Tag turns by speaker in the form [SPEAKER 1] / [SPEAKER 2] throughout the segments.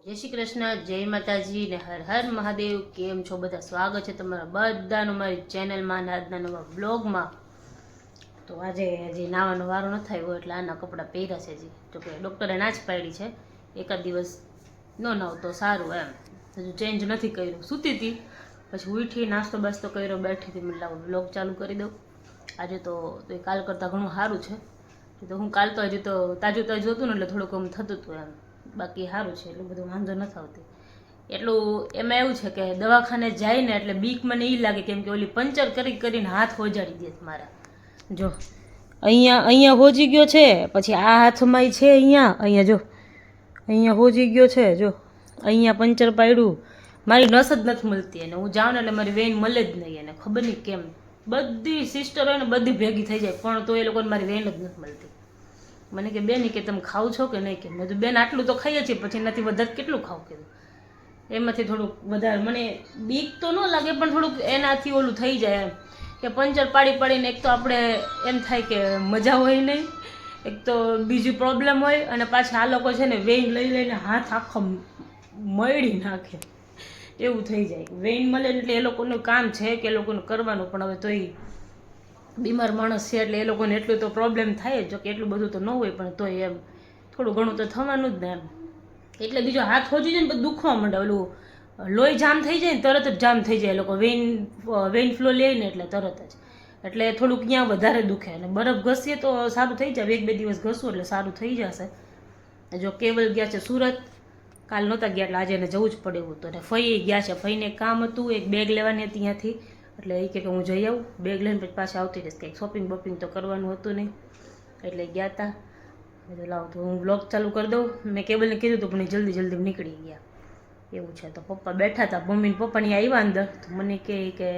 [SPEAKER 1] જય શ્રી કૃષ્ણ, જય માતાજી ને હર હર મહાદેવ। કેમ છો બધા? સ્વાગત છે તમારા બધાનું મારી ચેનલમાં અને આજના નવા બ્લોગમાં। તો આજે હજી નાવાનો વારો ન થયો એટલે આના કપડાં પહેર્યા છે હજી, જોકે ડૉક્ટરે ના જ પાડી છે એકાદ દિવસ ન નાવ તો સારું એમ। હજુ ચેન્જ નથી કર્યું, સૂતી હતી પછી ઉઠી નાસ્તો બાસ્તો કર્યો, બેઠી હતી, મને લાવો બ્લોગ ચાલુ કરી દઉં। આજે તો કાલ કરતાં ઘણું સારું છે। તો હું કાલ તો હજી તો તાજું તાજું હતું ને એટલે થોડુંક આમ થતું હતું એમ, બાકી સારું છે, એટલું બધું વાંધો નથી આવતી। એટલું એમાં એવું છે કે દવાખાને જાય ને એટલે બીક મને એ લાગે, કેમ કે ઓલી પંચર કરીને હાથ હોજાડી દે મારા। જો અહીંયા હોજી ગયો છે, પછી આ હાથમાં છે, અહીંયા જો અહીંયા હોજી ગયો છે, જો અહીંયા પંચર પાડ્યું, મારી નસ જ નથી મળતી। અને હું જાઉં ને એટલે મારી વેન મળે જ નહીં, એને ખબર નહીં કેમ બધી સિસ્ટર હોય ને બધી ભેગી થઈ જાય, પણ તો એ લોકોને મારી વેન જ નથી મળતી। મને કે બેન કે તમે ખાવ છો કે નહીં? કે મેં તો બેન આટલું તો ખાઈએ છીએ, પછી એનાથી વધારે કેટલું ખાવ કીધું। એમાંથી થોડુંક વધારે મને બીક તો ન લાગે, પણ થોડુંક એનાથી ઓલું થઈ જાય એમ કે પંચર પાડીને એક તો આપણે એમ થાય કે મજા હોય નહીં, એક તો બીજી પ્રોબ્લેમ હોય, અને પાછા આ લોકો છે ને વેઇન લઈને હાથ આખો મળી નાખે એવું થઈ જાય। વેઇન મળે એટલે એ લોકોનું કામ છે કે એ લોકોનું કરવાનું, પણ હવે તોય બીમાર માણસ છે એટલે એ લોકોને એટલું તો પ્રોબ્લેમ થાય જ, જો કે એટલું બધું તો ન હોય, પણ તોય એમ થોડું ઘણું તો થવાનું જ ને એમ। એટલે બીજો હાથ હોજી જાય ને તો દુખવા માંડે, ઓલું લોહી જામ થઈ જાય ને તરત જ જામ થઈ જાય, એ લોકો વેઇન ફ્લો લે ને એટલે તરત જ, એટલે થોડુંક ત્યાં વધારે દુખે। અને બરફ ઘસીએ તો સારું થઈ જાય, 1-2 દિવસ ઘસવું એટલે સારું થઈ જશે। જો કેવલ ગયા છે સુરત, કાલ નહોતા ગયા એટલે આજે એને જવું જ પડે એવું હતું, અને ફઈ ગયા છે, ફઈને કામ હતું, એક બેગ લેવાની હતી ત્યાંથી, એટલે એ કે હું જઈ આવું, બેગ લઈને પછી પાછા આવતી રહીશ, કંઈક શોપિંગ બોપિંગ તો કરવાનું હતું નહીં એટલે ગયા હતા। લાવ તો હું બ્લોગ ચાલુ કરી દઉં, મેં કેબલને કીધું હતું પણ એ જલ્દી નીકળી ગયા એવું છે। તો પપ્પા બેઠા હતા, મમ્મી પપ્પાની આવ્યા અંદર, તો મને કે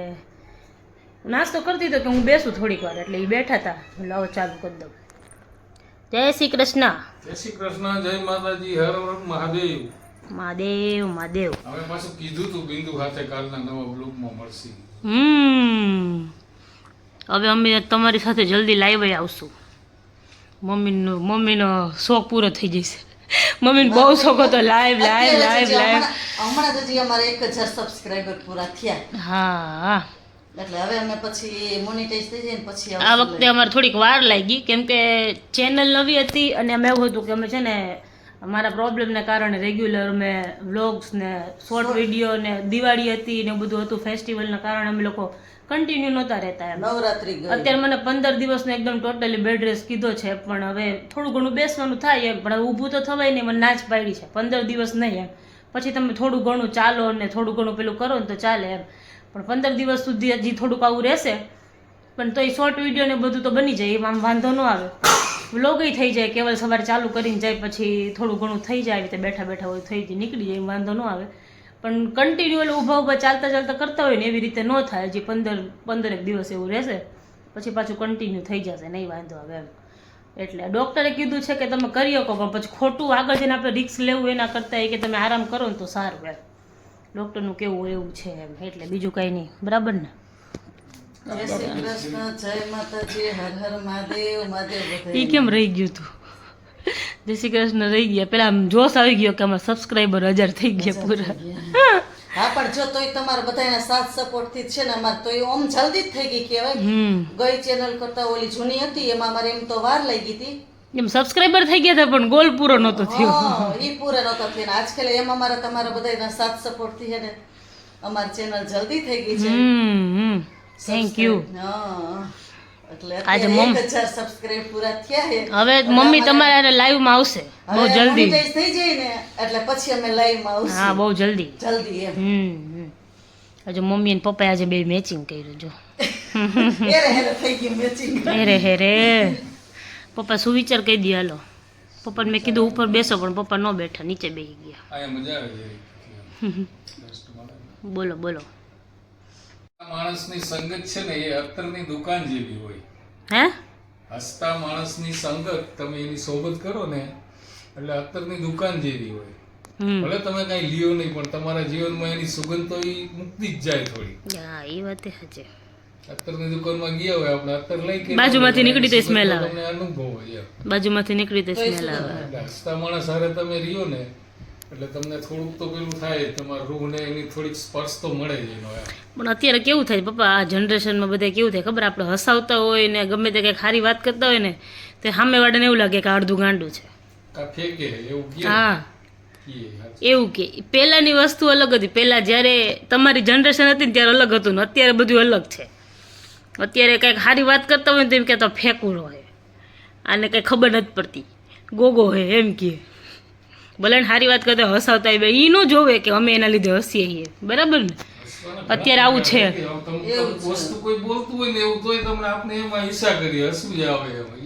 [SPEAKER 1] નાસ્તો કરતી હતો કે હું બેસું થોડીક વાર, એટલે એ બેઠા હતા, લાવો ચાલુ કરી દઉં। જય શ્રી કૃષ્ણ।
[SPEAKER 2] જય શ્રી કૃષ્ણ, જય માતાજી, હર હર મહાદેવ।
[SPEAKER 1] મહાદેવ
[SPEAKER 2] હવે પાછું કીધું તું બિંદુ સાથે કાલના નવા બ્લોગમાં મળશે।
[SPEAKER 1] હવે અમે તમારી સાથે જલ્દી લાઈવ આવશું, મમ્મીનો શોખ પૂરો થઈ જશે। મમ્મીને બહુ શોખ હતો લાઈવ।
[SPEAKER 3] હમણાં જ હજી અમારે 1000 સબસ્ક્રાઇબર પૂરા થયા,
[SPEAKER 1] હા,
[SPEAKER 3] એટલે હવે અમે પછી મોનેટાઈઝ થઈ જાય ને પછી
[SPEAKER 1] આ વખતે અમારે થોડીક વાર લાગી, કેમ કે ચેનલ નવી હતી, અને અમે એવું હતું કે અમે છે ને અમારા પ્રોબ્લેમને કારણે રેગ્યુલર મેં વ્લોગ્સ ને શોર્ટ વિડીયો ને દિવાળી હતી ને બધું હતું, ફેસ્ટિવલના કારણે અમે લોકો કન્ટિન્યુ નહોતા રહેતા એમ।
[SPEAKER 3] નવરાત્રી
[SPEAKER 1] અત્યારે મને 15 દિવસનો એકદમ ટોટલી બેડ રેસ્ટ કીધો છે, પણ હવે થોડું ઘણું બેસવાનું થાય એમ, પણ હવે ઊભું તો થવાય નહીં, મને ના જ પાડી છે 15 દિવસ નહીં એમ, પછી તમે થોડું ઘણું ચાલો ને થોડું ઘણું પેલું કરો ને તો ચાલે એમ, પણ 15 દિવસ સુધી હજી થોડુંક આવું રહેશે, પણ તો એ શોર્ટ વિડીયો ને બધું તો બની જાય, એમાં વાંધો ન આવે, વ્લોગય થઈ જાય, કેવલ સવારે ચાલુ કરીને જાય પછી થોડું ઘણું થઈ જાય, રીતે બેઠા હોય થઈ જાય, નીકળી જાય, વાંધો ન આવે। પણ કન્ટિન્યુ ઊભા ચાલતા કરતા હોય ને એવી રીતે ન થાય, હજી 15 દિવસ એવું રહેશે, પછી પાછું કન્ટિન્યુ થઈ જશે, નહીં વાંધો આવે એમ। એટલે ડૉક્ટરે કીધું છે કે તમે કરી શકો, પણ પછી ખોટું આગળ જઈને આપણે રિસ્ક લેવું એના કરતાં એ કે તમે આરામ કરો ને તો સારું એમ, ડૉક્ટરનું કેવું હોય એવું છે એમ, એટલે બીજું કાંઈ નહીં, બરાબર ને?
[SPEAKER 3] જય શ્રી કૃષ્ણ, જય માતાજી, હર હર મહાદેવ। મહાદેવ
[SPEAKER 1] એ કેમ રહી ગયું તું? જય શ્રી કૃષ્ણ રહી ગયા, પેલા આમ જોશ આવી ગયો કે અમારા સબસ્ક્રાઈબર 1000 થઈ ગયા પૂરા।
[SPEAKER 3] હા, પણ જો તોય તમારા બધાના સાથ સપોર્ટ થી છે ને અમારે તો ઓમ જલ્દી જ થઈ ગઈ કહેવાય, ગઈ ચેનલ કરતા ઓલી જૂની હતી એમાં અમારે એમ તો વાર લાગી હતી,
[SPEAKER 1] એમ સબસ્ક્રાઈબર થઈ ગયા હતા પણ ગોલ પૂરો નહોતો થયો,
[SPEAKER 3] ઈ પૂરા નહોતા થયા, આજકાલ એમ અમારા તમારા બધાના સાથ સપોર્ટ થી છે ને અમારી ચેનલ જલ્દી થઈ ગઈ છે।
[SPEAKER 1] Thank you.
[SPEAKER 3] એટલે આજે 1000 સબસ્ક્રાઇબ પૂરા થયા છે,
[SPEAKER 1] હવે મમ્મી તમારે લાઈવ માં આવશે બહુ જલ્દી,
[SPEAKER 3] મોનેટાઈઝ થઈ જાય ને એટલે પછી અમે લાઈવ માં આવશું,
[SPEAKER 1] હા બહુ જલ્દી
[SPEAKER 3] એમ।
[SPEAKER 1] હજુ મમ્મી અને પપ્પાએ આજે બે મેચિંગ કર્યું, જો
[SPEAKER 3] હેરે થઈ ગયું મેચિંગ,
[SPEAKER 1] હેરે પપ્પા શું વિચાર કહી દે, હાલો પપ્પાને મેં કીધું ઉપર બેસો, પણ પપ્પા ન બેઠા, નીચે બેસી ગયા।
[SPEAKER 2] આ મજા આવે છે।
[SPEAKER 1] બોલો।
[SPEAKER 2] માણસની સંગત છે ને એ અત્તરની દુકાન જેવી હોય,
[SPEAKER 1] હે?
[SPEAKER 2] હસતા માણસની સંગત તમે એની સોબત કરો ને એટલે અત્તરની દુકાન જેવી હોય, ભલે તમે કઈ લ્યો નહીં પણ તમારા જીવનમાં એની સુગંધ તો એ મુકતી જ જાય થોડી।
[SPEAKER 1] હા એ વાત છે,
[SPEAKER 2] અત્તરની દુકાનમાં ગયા હોય આપણે અત્તર લઈ કે
[SPEAKER 1] બાજુમાંથી નીકળી તો સ્મેલ આવે,
[SPEAKER 2] તમને અનુભવ હોય,
[SPEAKER 1] બાજુમાંથી નીકળી તો સ્મેલ આવે,
[SPEAKER 2] હસતા માણસ હારે તમે રહ્યો ને એટલે તમને થોડુંક તો પેલું થાય, તમારા રૂહને એની થોડીક સ્પર્શ તો મળે જ એનો એમ.
[SPEAKER 1] પણ અત્યારે કેવું થાય પપ્પા, આ જનરેશનમાં બધા કેવું થાય ખબર, આપણે હસાવતા હોય ને ગમે તે કંઈક સારી વાત કરતા હોય ને તો સામેવાળાને એવું લાગે કે આ અડધું ગાંડું છે.
[SPEAKER 2] કાં ફેંકે એવું કહે.
[SPEAKER 1] હા
[SPEAKER 2] કહે, સાચું.
[SPEAKER 1] એવું કે પહેલાંની વસ્તુ અલગ હતી. પહેલાં જ્યારે તમારી જનરેશન હતી ને ત્યારે અલગ હતું ને અત્યારે બધું અલગ છે. અત્યારે કંઈક સારી વાત કરતા હોય ને તો એમ કહેતા ફેંકું હોય, આને કંઈ ખબર નથી પડતી, ગોગો હોય એમ કહે. ભલે ને સારી વાત કરતા હસાવતા હોય એ ન જોવે કે અમે એના લીધે હસીએ છીએ, બરાબર ને? અત્યારે આવું છે.
[SPEAKER 2] વસ્તુ કોઈ બોલતું હોય ને એવું તોય તમને આપણે એમાં હિસ્સા કરી હસવું જ આવે એમાં.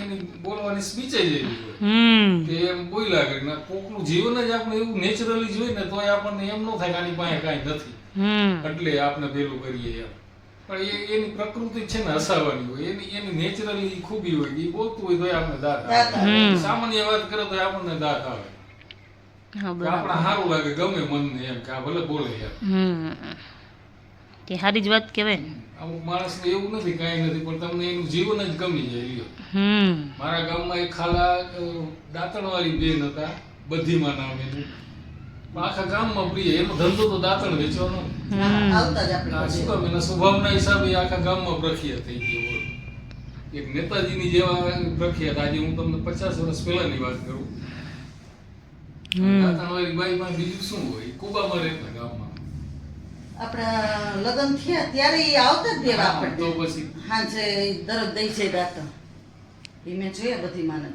[SPEAKER 2] એની બોલવાની સ્પીચ જ એવી હોય કે એમ બોલ્યા કરે. કોકનું જીવન જ આપણે એવું નેચરલી જોઈએ ને તોય આપણને એમ ન થાય કે આની પાસે કાંઈ નથી એટલે આપણે પેલું કરીએ એમ. પણ એની પ્રકૃતિ છે ને હસાવવાની હોય, એની નેચરલી ખૂબી હોય. એ બોલતું હોય તોય આપણે દાંત આવે, સામાન્ય વાત કરે તો આપણને દાંત આવે. આપણે સારું લાગે, ગમે મનને એમ કે આ ભલે બોલે એમ.
[SPEAKER 1] કે સારી જ વાત કહેવાય.
[SPEAKER 2] અમુક માણસને એવું નથી, કાંઈ નથી, પણ તમને એનું જીવન જ ગમી જાય. મારા ગામમાં એક ખાલા દાંતણવાળી બેન હતા, બધીમાં નામ એનું. આખા ગામમાં પ્રિય, એનો ધંધો તો દાંતણ વેચવાનો. શું કામ એના સ્વભાવના હિસાબે આખા ગામમાં પ્રખ્યાત થઈ ગયો. એક નેતાજીની જેવા પ્રખ્યાત. આજે હું તમને 50 વર્ષ પહેલાની વાત કરું. દાંતણવાળી બાઈમાં બીજું શું હોય, કુબામાં રહેતા ગામમાં.
[SPEAKER 3] આપણા લગ્ન થયા ત્યારે ઈ આવતા જ દેવા આપણને.
[SPEAKER 2] તો પછી
[SPEAKER 3] હાંજે દરદ દઈ જાય દાંતણ. ઈ મેં જોયા બધી માને.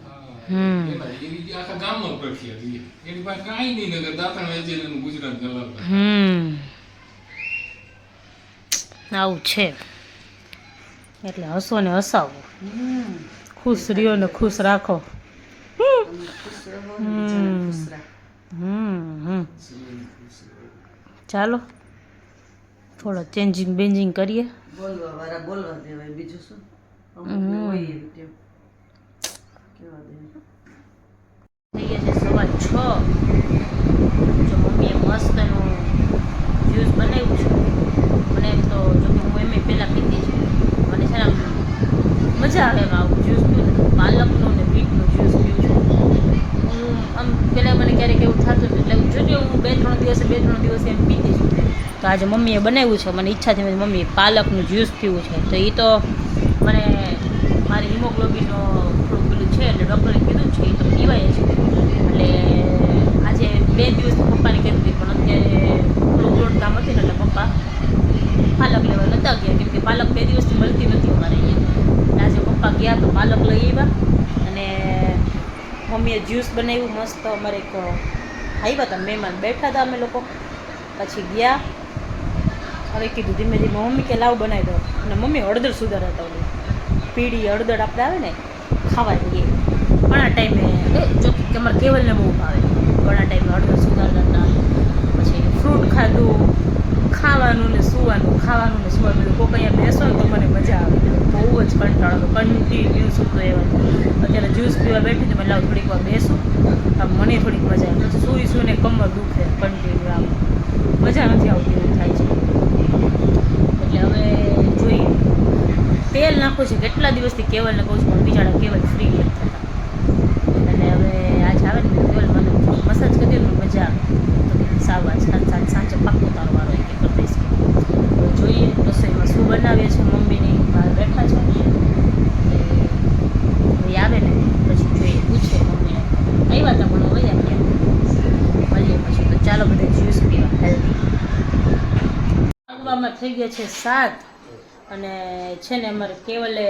[SPEAKER 2] એની આખા ગામમાં પ્રખ્યાત. એની પાસે કાંઈ નહીં નગર દાંતણ વેચીને એનું ગુજરાત ચલાવતા.
[SPEAKER 1] આવું છે. એટલે હસો ને હસાવો, ખુશ રહ્યો ને ખુશ રાખો.
[SPEAKER 3] ખુશ રહો ને બીજાને ખુશ રાખો.
[SPEAKER 1] ચાલો થોડો ચેન્જિંગ બેન્જિંગ કરીએ.
[SPEAKER 3] બોલવા વાળા બોલવા દેવાય, બીજું શું? અમુકને હોય એવી ટેવ. કેવા દેવાય.
[SPEAKER 1] થઈ ગયા છે 6:15. જો મમ્મીએ મસ્તનું જ્યુસ બનાવ્યું છે. મને એમ તો જો કે હું એમ પહેલાં પીતી છું, મને છે ને આમ મજા આવે એમ આવું જ્યુસ પીવું. પાલકનું ને બીટનું જ્યુસ પીવું છું હું. આમ પહેલાં મને ક્યારેક એવું થતું હતું, એટલે જોજો હું 2-3 દિવસે એમ પીતી છું. તો આજે મમ્મીએ બનાવ્યું છે, મને ઈચ્છા થઈ મમ્મી પાલકનું જ્યુસ પીવું છે. તો એ તો મને મારી હિમોગ્લોબિનનો થોડું પેલું છે એટલે ડૉક્ટરે કીધું છે એ તો પીવાય જ. એટલે આજે 2 દિવસ પપ્પાને કીધું હતી, પણ અત્યારે થોડું દોડધામ હતી ને એટલે પપ્પા પાલક લેવા નહોતા ગયા, કેમ કે પાલક 2 દિવસથી મળતી નથી અમારે અહીંયા. આજે પપ્પા ગયા તો પાલક લઈ આવ્યા અને મમ્મીએ જ્યુસ બનાવ્યું મસ્ત. અમારે એક આવ્યા હતા મહેમાન, બેઠા હતા અમે લોકો, પછી ગયા. હવે કીધું ધીમે ધીમે મમ્મી કે લાવ બનાવી દો. અને મમ્મી હળદર સુધારતા ઓલી પીળી હળદર આપણે આવે ને ખાવા દઈએ ઘણા ટાઈમે. જો કે અમારે કેવલને બહુ ભાવે, ઘણા ટાઈમે હળદર સુધારતા હતા. પછી ફ્રૂટ ખાધું, ખાવાનું ને સુવાનું, ખાવાનું ને સુવાનું. કોઈક અહીંયા બેસો ને તો મને મજા આવે, બહુ જ કંટાળો, કન્ટિન્યુ સૂતો એવા. અત્યારે જ્યુસ પીવા બેઠી તો મેં લાવ થોડીક વાર બેસું, આમ મને થોડીક મજા આવે. સૂઈ સૂઈને કમર દુખે કન્ટિન્યુ, આમ મજા નથી આવતી એવું થાય છે. એટલે હવે જોઈએ, તેલ નાખવું છે. કેટલા દિવસથી કેવલને કહું છું પણ બિચારા કેવલ ફ્રી નથી થતા. એટલે હવે આજ આવે ને કેવલ મને મસાજ કરી દે ને મજા આવે. તો કે સાવા સાંજે પાક્કો તારો વારો એ કે કરી દઈશ. હવે જોઈએ રસોઈમાં શું બનાવીએ છીએ. મમ્મીની બહાર બેઠા છે હવે આવે ને પછી જોઈએ, પૂછે મમ્મીને. આવ્યા હતા પણ હવે ગયા મળીએ પછી. તો ચાલો બધા જ્યુસ પીવા હેલ્ધી. આગવામાં થઈ ગયા છે 7 અને છે ને અમારે કેવલે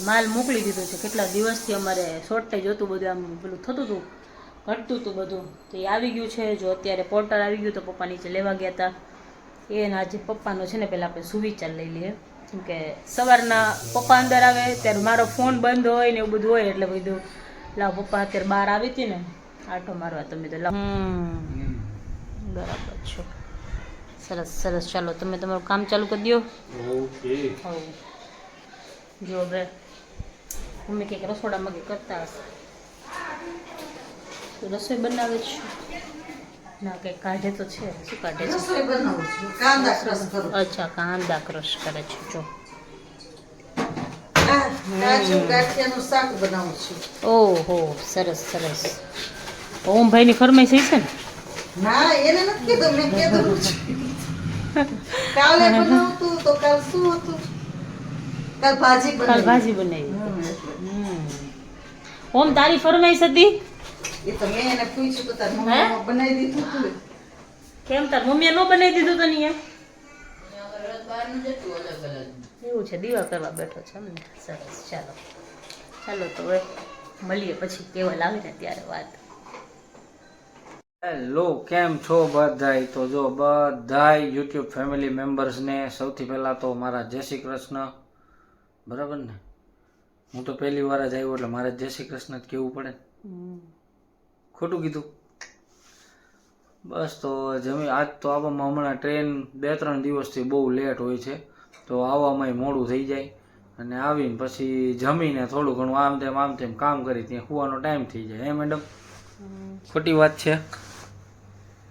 [SPEAKER 1] માલ મોકલી દીધો છે. કેટલા દિવસથી અમારે શોર્ટેજ હતું, બધું આમ પેલું થતું હતું, ઘટતું હતું બધું. તો એ આવી ગયું છે. જો અત્યારે પોર્ટર આવી ગયું તો પપ્પા નીચે લેવા ગયા હતા. એને આજે પપ્પાનો છે ને પહેલાં આપણે સુવિચાર લઈ લઈએ, કેમ કે સવારના પપ્પા અંદર આવે ત્યારે મારો ફોન બંધ હોય ને એવું બધું હોય. એટલે કીધું લાવ પપ્પા અત્યારે બહાર આવી હતી ને આંટો મારવા, તમે તો લાવ. બરાબર છો, સરસ સરસ. ચાલો તમે તમારું કામ ચાલુ કરી દો.
[SPEAKER 2] ઓકે.
[SPEAKER 1] જો હવે મમ્મી કંઈક રસોડામાં કંઈક કરતા હશે, તો રસોઈ બનાવે છે ના કંઈક કાઢે તો છે. શું કાઢે છે?
[SPEAKER 3] રસોઈ બનાવું છું, કાંદા ક્રશ કરું.
[SPEAKER 1] અચ્છા, કાંદા ક્રશ કરે છે. જો
[SPEAKER 3] કાજુ ગાંઠિયાનું શાક બનાવું છું.
[SPEAKER 1] ઓહો, સરસ સરસ. ઓમભાઈની ફરમાઈશ છે ને?
[SPEAKER 3] ના એને નથી કીધું, મેં કીધું કાલે બનાવતું તો કાલ શું હતું? કાલ ભાજી
[SPEAKER 1] કાલ
[SPEAKER 3] બનાવી.
[SPEAKER 1] ભાજી બનાવી. ઓમ તારી ફરમાઈશ હતી
[SPEAKER 3] એ તો મેં એને પૂછ્યું તો તાર
[SPEAKER 1] હે?
[SPEAKER 3] મમ્મી બનાવી દીધું તું.
[SPEAKER 1] કેમ તાર મમ્મીએ ન બનાવી દીધું તને એમ? એવું છે, દીવા કરવા બેઠો છે એમ ને? સરસ, ચાલો ચાલો તો હવે મળીએ પછી કેવલ આવીને ત્યારે વાત.
[SPEAKER 4] હેલો, કેમ છો બધાય? તો જો બધાય યુટ્યુબ ફેમિલી મેમ્બર્સને સૌથી પહેલાં તો મારા જય શ્રી કૃષ્ણ. બરાબર ને? હું તો પહેલી વાર જ આવ્યો એટલે મારે જય શ્રી કૃષ્ણ જ કહેવું પડે ને. ખોટું કીધું? બસ તો આજ તો આવવામાં હમણાં ટ્રેન 2-3 દિવસથી બહુ લેટ હોય છે, તો આવવામાં મોડું થઈ જાય અને આવીને પછી જમીને થોડું ઘણું આમ તેમ કામ કરી ત્યાં સુવાનો ટાઈમ થઈ જાય. હે મેડમ? ખોટી વાત છે?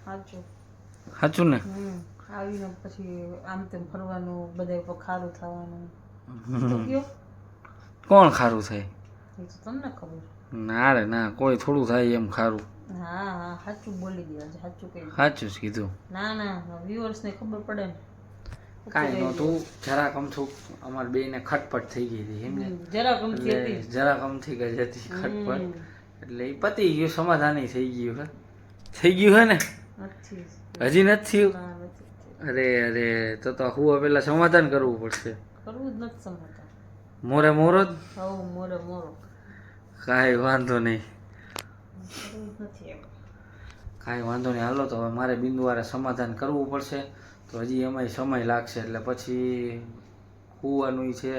[SPEAKER 1] સાચું.
[SPEAKER 4] સાચું ને?
[SPEAKER 1] આવીને પછી આમ તેમ ફરવાનું, બધા ઉપર ખારું થવાનું.
[SPEAKER 4] કોણ ખારું થાય?
[SPEAKER 1] એ તો તમને ખબર.
[SPEAKER 4] ના રે ના, કોઈ થોડું થાય એમ ખારું.
[SPEAKER 1] હા હા, સાચું બોલી દેવા, સાચું કહી.
[SPEAKER 4] સાચું જ કીધું.
[SPEAKER 1] ના ના, વ્યુઅર્સ ને ખબર પડે ને.
[SPEAKER 4] કાંઈ નહોતું, જરાક અમથું અમારે બેયને ખટપટ થઈ ગઈ હતી એમને.
[SPEAKER 1] જરા ગમતી
[SPEAKER 4] એટલે
[SPEAKER 1] હતી.
[SPEAKER 4] જરાક અમથી ગઈ હતી ખટપટ, એટલે એ પતી ગયું, સમાધાન થઈ ગયું. હે થઈ ગયું હે ને?
[SPEAKER 1] નથી.
[SPEAKER 4] હજી નથી થયું?
[SPEAKER 1] ના, નથી.
[SPEAKER 4] અરે અરે, તો હું પેલા સમાધાન કરવું પડશે.
[SPEAKER 1] કરવું જ નથી સમજતા.
[SPEAKER 4] મોરે મોરો જ.
[SPEAKER 1] હવ મોરે મોરો.
[SPEAKER 4] કાંઈ વાંધો નહીં,
[SPEAKER 1] કરવું જ નથી એમ.
[SPEAKER 4] કાંઈ વાંધો નહીં. હાલો તો હવે મારે બિંદુવારે સમાધાન કરવું પડશે, તો હજી એમાંય સમય લાગશે, એટલે પછી હોવાનું છે,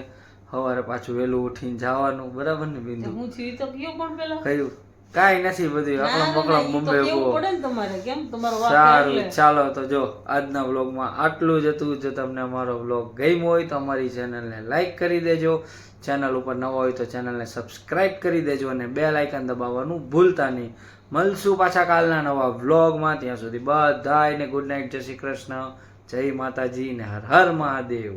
[SPEAKER 4] સવારે પાછું વહેલું ઉઠીને જવાનું. બરાબર ને બિંદુ?
[SPEAKER 1] હું છું ઈ તો કયો પણ પેલા.
[SPEAKER 4] કયું? કાંઈ નથી, બધું અકળમ બકળમ મુંબઈ
[SPEAKER 1] કેવું
[SPEAKER 4] ગો.
[SPEAKER 1] પડે ને તમારે, કેમ તમારો વાંક
[SPEAKER 4] સારું,
[SPEAKER 1] એટલે.
[SPEAKER 4] ચાલો તો જો આજના વ્લોગમાં આટલું જ હતું. જો તમને અમારો વ્લોગ ગમ્યો હોય તો અમારી ચેનલને લાઈક કરી દેજો. ચેનલ ઉપર નવા હોય તો ચેનલને સબસ્ક્રાઇબ કરી દેજો અને બેલ આઇકન દબાવવાનું ભૂલતા નહીં. મળશું પાછા કાલના નવા વ્લોગમાં. ત્યાં સુધી બધાયને ગુડ નાઇટ, જય શ્રી કૃષ્ણ, જય માતાજી ને હર હર મહાદેવ.